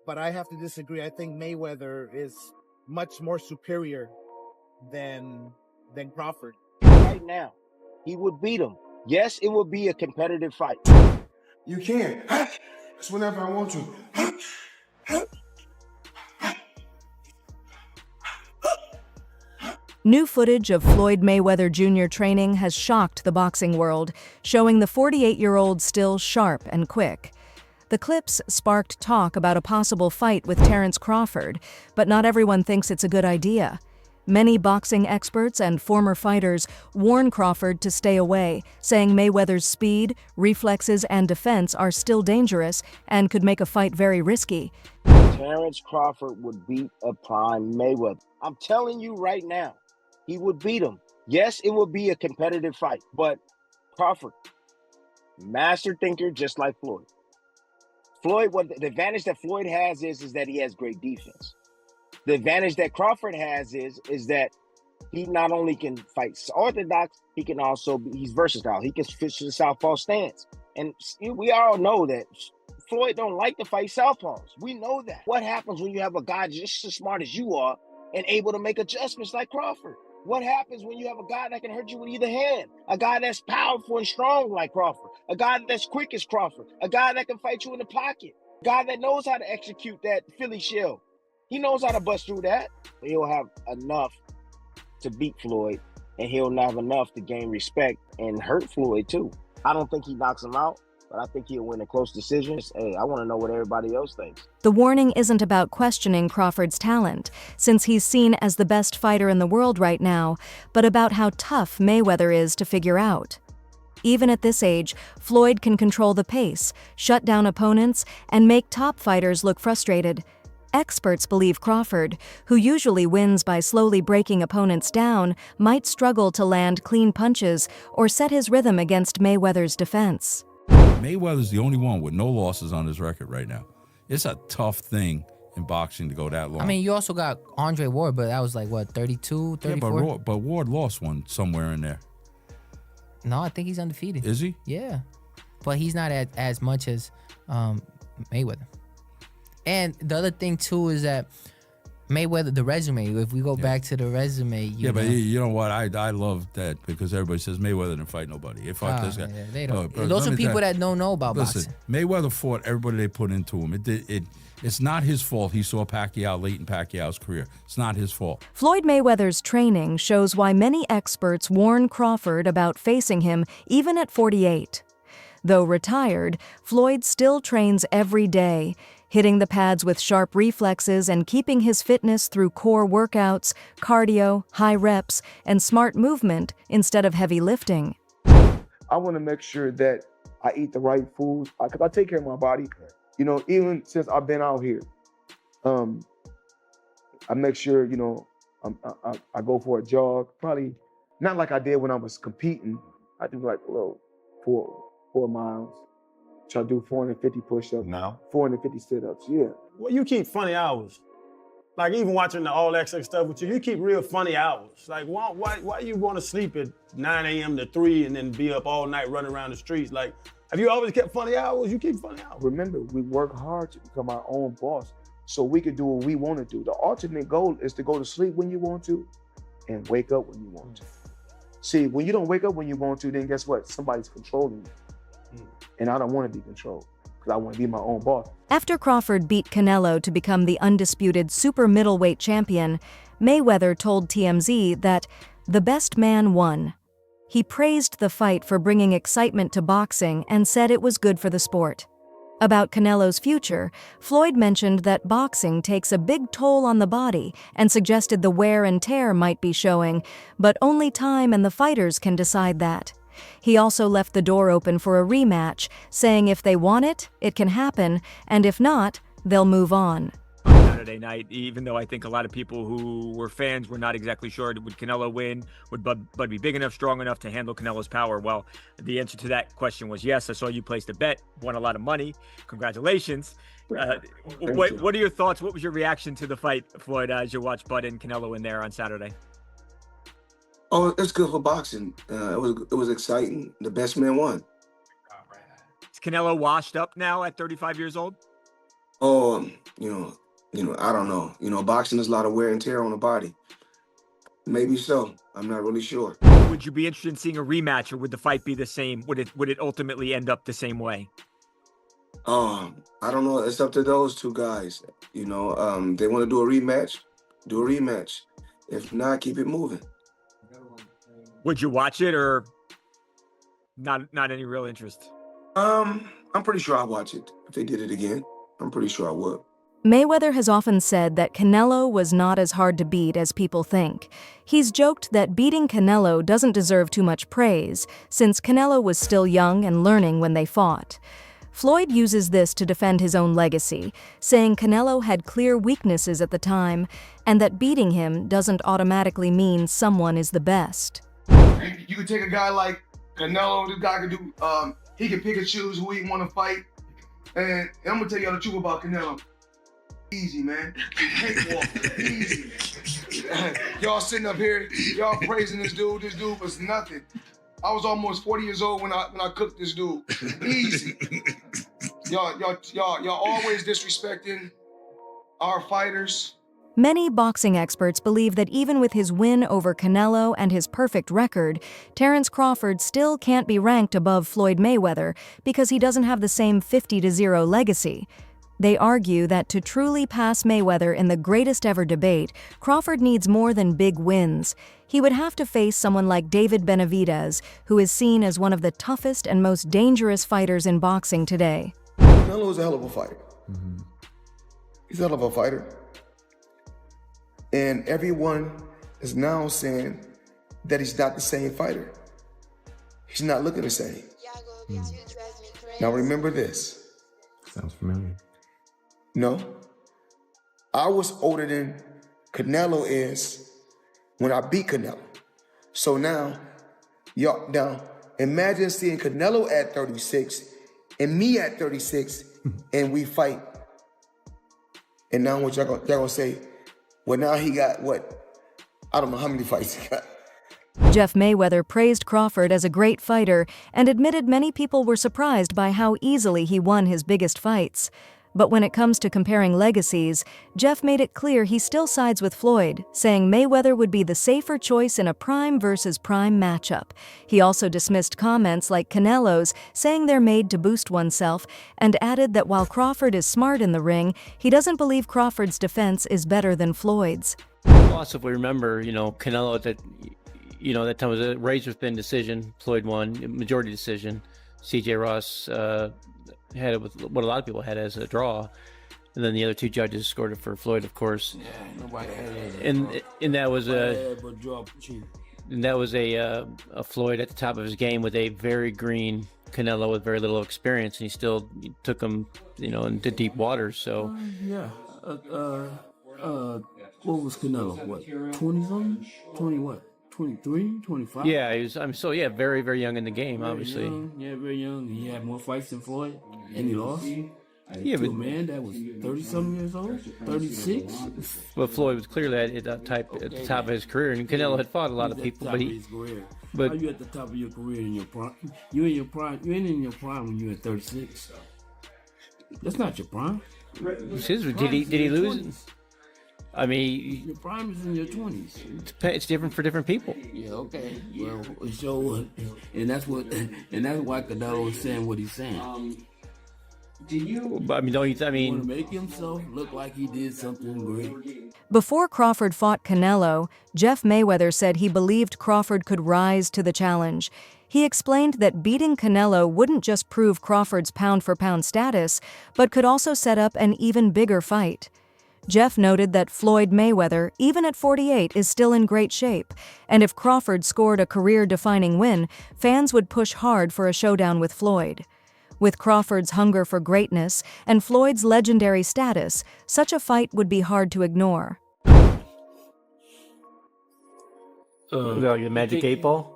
but I have to disagree. I think Mayweather is much more superior than Crawford. Right now, he would beat him. Yes, it would be a competitive fight. You can. It's whenever I want to. New footage of Floyd Mayweather Jr. training has shocked the boxing world, showing the 48-year-old still sharp and quick. The clips sparked talk about a possible fight with Terence Crawford, but not everyone thinks it's a good idea. Many boxing experts and former fighters warn Crawford to stay away, saying Mayweather's speed, reflexes, and defense are still dangerous and could make a fight very risky. Terence Crawford would beat a prime Mayweather. I'm telling you right now, he would beat him. Yes, it would be a competitive fight, but Crawford, master thinker, just like Floyd. What the advantage that Floyd has is that he has great defense. The advantage that Crawford has is that he not only can fight orthodox, he can also he's versatile. He can switch to the southpaw stance. And we all know that Floyd don't like to fight southpaws. We know that. What happens when you have a guy just as smart as you are and able to make adjustments like Crawford? What happens when you have a guy that can hurt you with either hand? A guy that's powerful and strong like Crawford. A guy that's quick as Crawford. A guy that can fight you in the pocket. A guy that knows how to execute that Philly shell. He knows how to bust through that. He'll have enough to beat Floyd, and he'll not have enough to gain respect and hurt Floyd too. I don't think he knocks him out, but I think he'll win a close decision. Hey, I want to know what everybody else thinks. The warning isn't about questioning Crawford's talent, since he's seen as the best fighter in the world right now, but about how tough Mayweather is to figure out. Even at this age, Floyd can control the pace, shut down opponents, and make top fighters look frustrated. Experts believe Crawford, who usually wins by slowly breaking opponents down, might struggle to land clean punches or set his rhythm against Mayweather's defense. Mayweather's the only one with no losses on his record right now. It's a tough thing in boxing to go that long. I mean, you also got Andre Ward, but that was like, what, 32, 34? Yeah, but Ward lost one somewhere in there. No, I think he's undefeated. Is he? Yeah. But he's not as much as Mayweather. And the other thing, too, is that Mayweather, the resume, if we go back to the resume, but you know what? I love that because everybody says Mayweather didn't fight nobody. He fought this guy. Yeah, they don't. Those are people that don't know about boxing. Mayweather fought everybody they put into him. It's not his fault he saw Pacquiao late in Pacquiao's career. It's not his fault. Floyd Mayweather's training shows why many experts warn Crawford about facing him even at 48. Though retired, Floyd still trains every day, hitting the pads with sharp reflexes and keeping his fitness through core workouts, cardio, high reps, and smart movement instead of heavy lifting. I want to make sure that I eat the right foods because I take care of my body. You know, even since I've been out here, I make sure, you know, I go for a jog. Probably not like I did when I was competing. I do like a little 4 miles. Try to do 450 push-ups. No. 450 sit-ups, yeah. Well, you keep funny hours. Like even watching the All Access stuff with you keep real funny hours. Like why you want to sleep at 9 a.m. to 3 and then be up all night running around the streets? Like, have you always kept funny hours? You keep funny hours. Remember, we work hard to become our own boss so we can do what we want to do. The ultimate goal is to go to sleep when you want to and wake up when you want to. See, when you don't wake up when you want to, then guess what? Somebody's controlling you. And I don't want to be controlled because I want to be my own boss. After Crawford beat Canelo to become the undisputed super middleweight champion, Mayweather told TMZ that the best man won. He praised the fight for bringing excitement to boxing and said it was good for the sport. About Canelo's future, Floyd mentioned that boxing takes a big toll on the body and suggested the wear and tear might be showing, but only time and the fighters can decide that. He also left the door open for a rematch, saying if they want it, it can happen, and if not, they'll move on. Saturday night, even though I think a lot of people who were fans were not exactly sure, would Canelo win? Would Bud be big enough, strong enough to handle Canelo's power? Well, the answer to that question was yes. I saw you placed a bet, won a lot of money. Congratulations. What are your thoughts? What was your reaction to the fight, Floyd, as you watched Bud and Canelo in there on Saturday? Oh, it's good for boxing. It was exciting. The best man won. Is Canelo washed up now at 35 years old? I don't know. Boxing is a lot of wear and tear on the body. Maybe so. I'm not really sure. Would you be interested in seeing a rematch, or would the fight be the same? Would it ultimately end up the same way? I don't know. It's up to those two guys. They want to do a rematch. Do a rematch. If not, keep it moving. Would you watch it, or not any real interest? I'm pretty sure I'll watch it if they did it again. I'm pretty sure I would. Mayweather has often said that Canelo was not as hard to beat as people think. He's joked that beating Canelo doesn't deserve too much praise, since Canelo was still young and learning when they fought. Floyd uses this to defend his own legacy, saying Canelo had clear weaknesses at the time, and that beating him doesn't automatically mean someone is the best. You could take a guy like Canelo, this guy could do, he can pick and choose who he want to fight. And I'm gonna tell y'all the truth about Canelo. Easy, man. Cakewalk. Easy. Y'all sitting up here, y'all praising this dude. This dude was nothing. I was almost 40 years old when I cooked this dude. Easy. Y'all always disrespecting our fighters. Many boxing experts believe that even with his win over Canelo and his perfect record, Terence Crawford still can't be ranked above Floyd Mayweather because he doesn't have the same 50-0 legacy. They argue that to truly pass Mayweather in the greatest ever debate, Crawford needs more than big wins. He would have to face someone like David Benavidez, who is seen as one of the toughest and most dangerous fighters in boxing today. Canelo is a hell of a fighter. He's a hell of a fighter. And everyone is now saying that he's not the same fighter. He's not looking the same. Now remember this. Sounds familiar. No. I was older than Canelo is when I beat Canelo. So now imagine seeing Canelo at 36 and me at 36 and we fight. And now what y'all gonna say? Well, now he got what? I don't know how many fights he got. Jeff Mayweather praised Crawford as a great fighter and admitted many people were surprised by how easily he won his biggest fights. But when it comes to comparing legacies, Jeff made it clear he still sides with Floyd, saying Mayweather would be the safer choice in a prime versus prime matchup. He also dismissed comments like Canelo's, saying they're made to boost oneself, and added that while Crawford is smart in the ring, he doesn't believe Crawford's defense is better than Floyd's. Also, if we remember, Canelo that time was a razor-thin decision. Floyd won, majority decision. C.J. Ross had it with what a lot of people had as a draw, and then the other two judges scored it for Floyd, of course. Yeah, nobody had it. And that was a Floyd at the top of his game with a very green Canelo with very little experience, and he still took him, into deep waters. So what was Canelo? What, 20-something? 20 what? 23, 25? Yeah, he was. Very, very young in the game, very obviously. Young, very young. He had more fights than Floyd, and he lost. Yeah, to a man that was 30-something years old, 36. But Floyd was clearly at the top of his career, and Canelo had fought a lot of people. But how you at the top of your career in your prime? You in your prime? You ain't in your prime when you're at 36. That's not your prime. Did he lose? 20s. I mean, your prime is in your 20s. It's different for different people. Yeah, okay. Well, and that's why Canelo is saying what he's saying. Want to make himself look like he did something great. Before Crawford fought Canelo, Jeff Mayweather said he believed Crawford could rise to the challenge. He explained that beating Canelo wouldn't just prove Crawford's pound-for-pound status, but could also set up an even bigger fight. Jeff noted that Floyd Mayweather, even at 48, is still in great shape, and if Crawford scored a career-defining win, fans would push hard for a showdown with Floyd. With Crawford's hunger for greatness and Floyd's legendary status, such a fight would be hard to ignore. The Magic 8 Ball?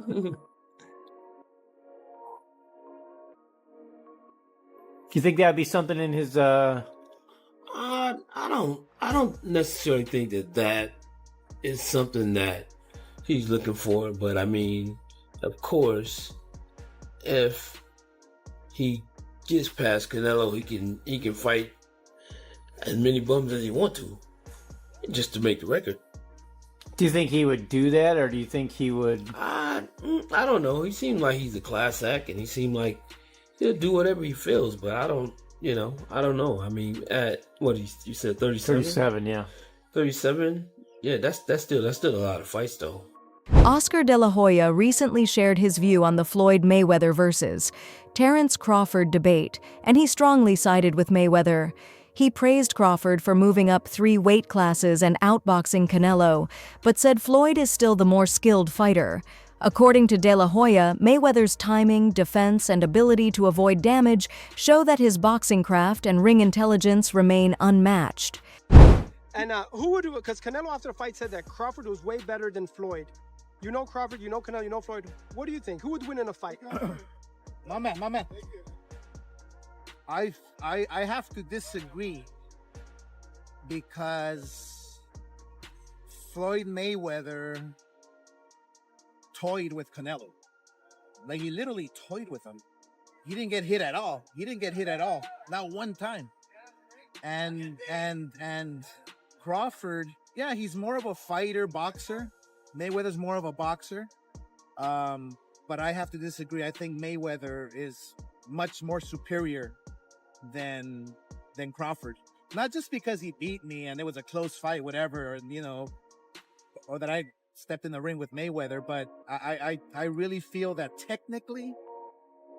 Do you think that'd be something in his I don't necessarily think that is something that he's looking for, but I mean, of course, if he gets past Canelo, he can fight as many bums as he want to, just to make the record. Do you think he would do that, or do you think he would? I don't know. He seemed like he's a class act, and he seemed like he'll do whatever he feels. But I don't know. I mean, at what you said, 37? 37, yeah. 37. Yeah, that's still a lot of fights though. Oscar De La Hoya recently shared his view on the Floyd Mayweather versus Terence Crawford debate, and he strongly sided with Mayweather. He praised Crawford for moving up 3 weight classes and outboxing Canelo, but said Floyd is still the more skilled fighter. According to De La Hoya, Mayweather's timing, defense, and ability to avoid damage show that his boxing craft and ring intelligence remain unmatched. And who would do it? Because Canelo after the fight said that Crawford was way better than Floyd. You know Crawford, you know Canelo, you know Floyd. What do you think? Who would win in a fight? My man. I have to disagree because Floyd Mayweather toyed with Canelo. Like, he literally toyed with him. He didn't get hit at all. Not one time. And Crawford, yeah, he's more of a fighter, boxer. Mayweather's more of a boxer. But I have to disagree. I think Mayweather is much more superior than Crawford. Not just because he beat me and it was a close fight, whatever, or that I stepped in the ring with Mayweather, but I really feel that technically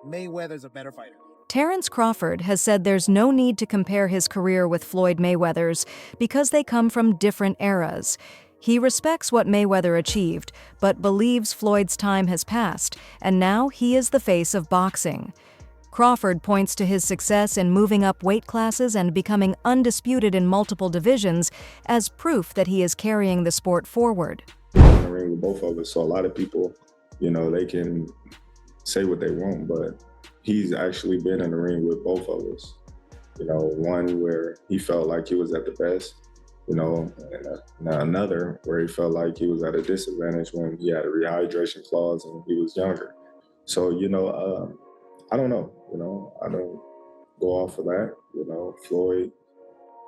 Mayweather's a better fighter. Terence Crawford has said there's no need to compare his career with Floyd Mayweather's because they come from different eras. He respects what Mayweather achieved, but believes Floyd's time has passed, and now he is the face of boxing. Crawford points to his success in moving up weight classes and becoming undisputed in multiple divisions as proof that he is carrying the sport forward. In the ring with both of us, so a lot of people, they can say what they want, but he's actually been in the ring with both of us. One where he felt like he was at the best, and another where he felt like he was at a disadvantage when he had a rehydration clause and he was younger. So, I don't know, I don't go off of that. Floyd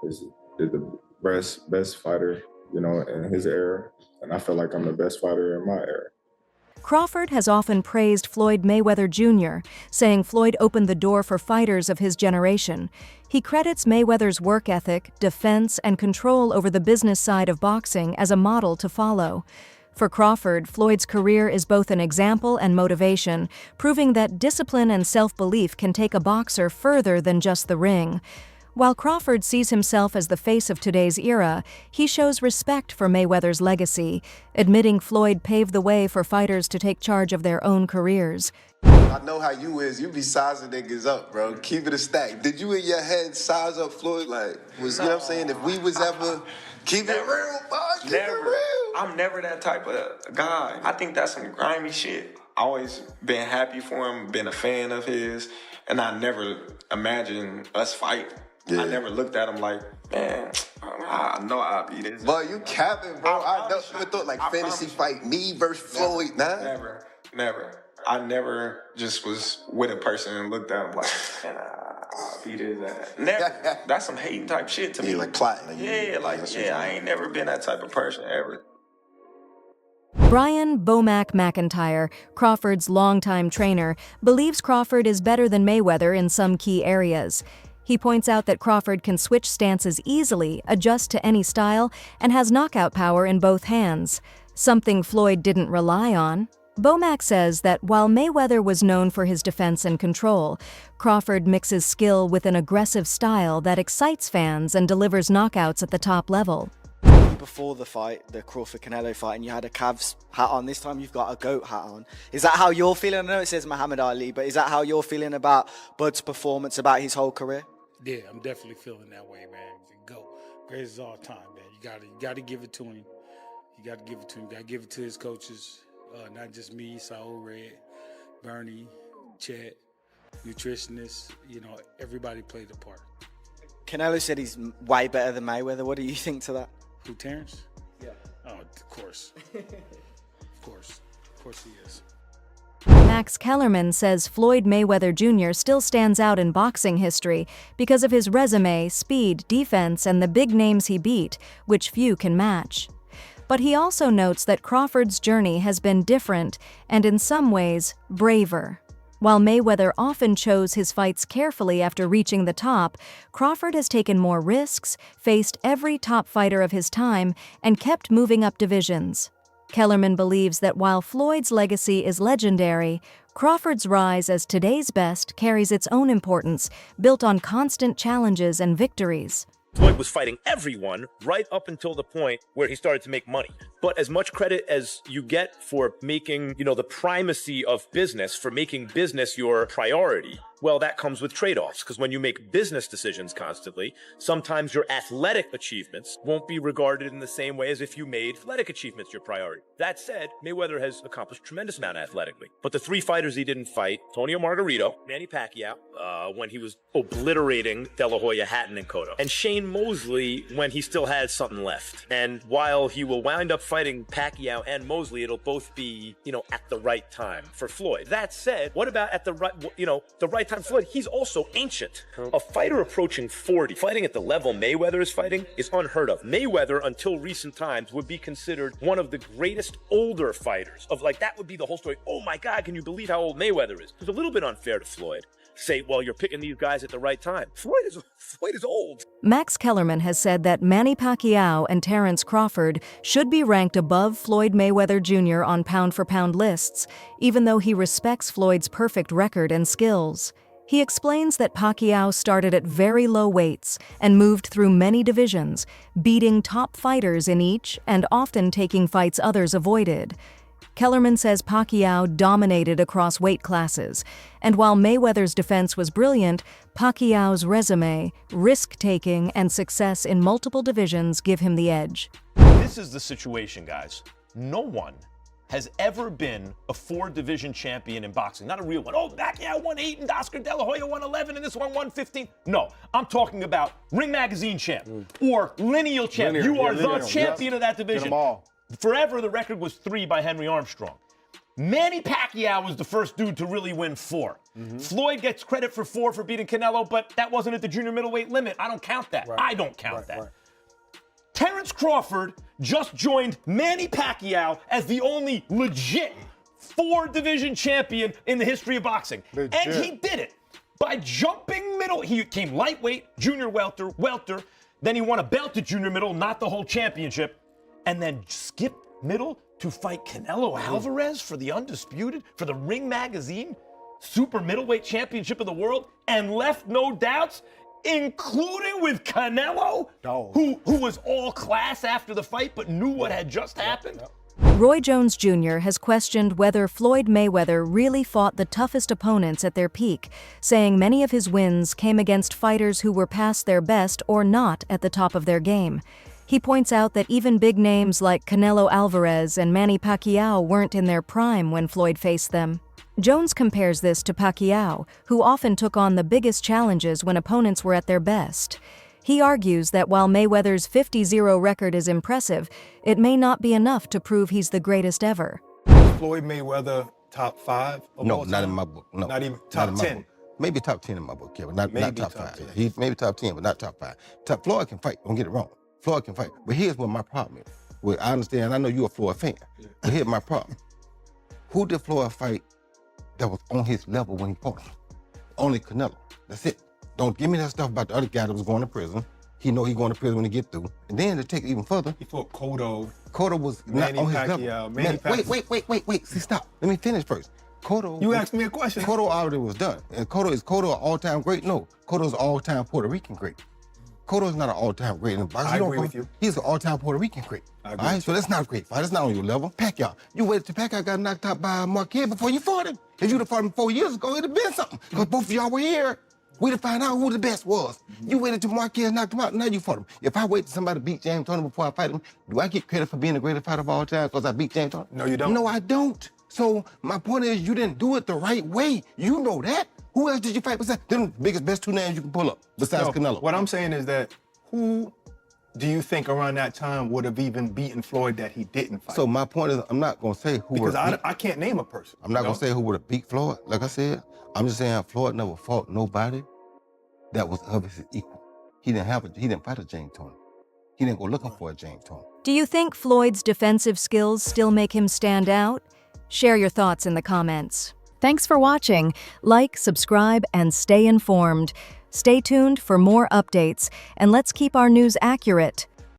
is the best fighter, in his era, and I feel like I'm the best fighter in my era. Crawford has often praised Floyd Mayweather Jr., saying Floyd opened the door for fighters of his generation. He credits Mayweather's work ethic, defense, and control over the business side of boxing as a model to follow. For Crawford, Floyd's career is both an example and motivation, proving that discipline and self-belief can take a boxer further than just the ring. While Crawford sees himself as the face of today's era, he shows respect for Mayweather's legacy, admitting Floyd paved the way for fighters to take charge of their own careers. I know how you is. You be sizing niggas up, bro. Keep it a stack. Did you in your head size up Floyd? You know what I'm saying? If we was ever keep it real, boy, keep it real. I'm never that type of guy. I think that's some grimy shit. Always been happy for him, been a fan of his, and I never imagined us fight. Yeah. I never looked at him like, man, I know I'll be this. Boy, you capping, bro. I never thought fantasy fight me versus Floyd. Never. I never just was with a person and looked at him like, man, I'll beat his ass. Never. That's some hating type shit to me. Like plotting. I ain't never been that type of person ever. Brian Bomac McIntyre, Crawford's longtime trainer, believes Crawford is better than Mayweather in some key areas. He points out that Crawford can switch stances easily, adjust to any style, and has knockout power in both hands, something Floyd didn't rely on. Bomac says that while Mayweather was known for his defense and control, Crawford mixes skill with an aggressive style that excites fans and delivers knockouts at the top level. Before the fight, the Crawford-Canelo fight, and you had a Cavs hat on. This time you've got a GOAT hat on. Is that how you're feeling? I know it says Muhammad Ali, but is that how you're feeling about Bud's performance, about his whole career? Yeah, I'm definitely feeling that way, man. GOAT. Greatest of all time, man. You gotta give it to him. You gotta give it to him. You gotta give it to his coaches. Not just me, Saul Red, Bernie, Chet, nutritionists. Everybody played a part. Canelo said he's way better than Mayweather. What do you think to that? Who, Terence? Yeah. Oh, of course. Of course he is. Max Kellerman says Floyd Mayweather Jr. still stands out in boxing history because of his resume, speed, defense, and the big names he beat, which few can match. But he also notes that Crawford's journey has been different and, in some ways, braver. While Mayweather often chose his fights carefully after reaching the top, Crawford has taken more risks, faced every top fighter of his time, and kept moving up divisions. Kellerman believes that while Floyd's legacy is legendary, Crawford's rise as today's best carries its own importance, built on constant challenges and victories. Floyd was fighting everyone right up until the point where he started to make money. But as much credit as you get for making, the primacy of business, for making business your priority, well, that comes with trade-offs, because when you make business decisions constantly, sometimes your athletic achievements won't be regarded in the same way as if you made athletic achievements your priority. That said, Mayweather has accomplished a tremendous amount athletically. But the three fighters he didn't fight, Antonio Margarito, Manny Pacquiao, when he was obliterating De La Hoya, Hatton, and Cotto, and Shane Mosley when he still had something left. And while he will wind up fighting Pacquiao and Mosley, it'll both be, at the right time for Floyd. That said, what about at the right time Floyd? He's also ancient. A fighter approaching 40, fighting at the level Mayweather is fighting, is unheard of. Mayweather, until recent times, would be considered one of the greatest older fighters. That would be the whole story. Oh my God, can you believe how old Mayweather is? It's a little bit unfair to Floyd. Say, well, you're picking these guys at the right time. Floyd is old. Max Kellerman has said that Manny Pacquiao and Terence Crawford should be ranked above Floyd Mayweather Jr. on pound-for-pound lists, even though he respects Floyd's perfect record and skills. He explains that Pacquiao started at very low weights and moved through many divisions, beating top fighters in each and often taking fights others avoided. Kellerman says Pacquiao dominated across weight classes, and while Mayweather's defense was brilliant, Pacquiao's resume, risk-taking, and success in multiple divisions give him the edge. This is the situation, guys. No one has ever been a 4-division champion in boxing. Not a real one. Oh, Pacquiao won 8 and Oscar De La Hoya won 11 and this one won 15. No, I'm talking about Ring Magazine champ or lineal champ. You are the champion of that division. Get them all. Forever, the record was 3 by Henry Armstrong. Manny Pacquiao was the first dude to really win 4. Floyd gets credit for 4 for beating Canelo, but that wasn't at the junior middleweight limit. I don't count that. I don't count that. Terence Crawford just joined Manny Pacquiao as the only legit 4-division champion in the history of boxing. And he did it by jumping middle. He came lightweight, junior welter, then he won a belt at junior middle, not the whole championship, and then skipped middle to fight Canelo Alvarez for the undisputed, for the Ring Magazine super middleweight championship of the world, and left no doubts, including with Canelo, who was all class after the fight but knew what had just happened. Roy Jones Jr. has questioned whether Floyd Mayweather really fought the toughest opponents at their peak, saying many of his wins came against fighters who were past their best or not at the top of their game. He points out that even big names like Canelo Alvarez and Manny Pacquiao weren't in their prime when Floyd faced them. Jones compares this to Pacquiao, who often took on the biggest challenges when opponents were at their best. He argues that while Mayweather's 50-0 record is impressive, it may not be enough to prove he's the greatest ever. Floyd Mayweather top 5? No, not in my book. No, not even top 10. Maybe top 10 in my book, Kevin. Not top 5. Yeah. He's maybe top 10, but not top 5. Floyd can fight. Don't get it wrong. Floyd can fight. But here's what my problem is. Well, I understand. I know you're a Floyd fan. But here's my problem. Who did Floyd fight that was on his level when he fought him? Only Canelo. That's it. Don't give me that stuff about the other guy that was going to prison. He know he going to prison when he get through. And then to take it even further. He fought Cotto. Cotto was Manny not on Pacquiao, his level. Wait. See, stop. Let me finish first. Cotto. You asked me a question. Cotto already was done. And Cotto an all-time great? No. Cotto's an all-time Puerto Rican great. Cotto's not an all-time great in boxing. I agree with you. He's an all-time Puerto Rican great. I agree. All right, so that's not a great fight. That's not on your level. Pacquiao, you waited till Pacquiao got knocked out by Marquez before you fought him. If you'd have fought him 4 years ago, it'd have been something. Because both of y'all were here. We'd have found out who the best was. You waited till Marquez knocked him out, now you fought him. If I wait till somebody beat James Toney before I fight him, do I get credit for being the greatest fighter of all time because I beat James Toney? No, you don't. No, I don't. So my point is, you didn't do it the right way. You know that. Who else did you fight besides them? Best 2 names you can pull up besides Canelo. What I'm saying is that who do you think around that time would have even beaten Floyd that he didn't fight? So my point is, I'm not gonna say who because would. I can't name a person. I'm not gonna say who would have beat Floyd. Like I said, I'm just saying Floyd never fought nobody that was of his equal. He didn't fight a James Toney. He didn't go looking for a James Toney. Do you think Floyd's defensive skills still make him stand out? Share your thoughts in the comments. Thanks for watching. Like, subscribe, and stay informed. Stay tuned for more updates, and let's keep our news accurate.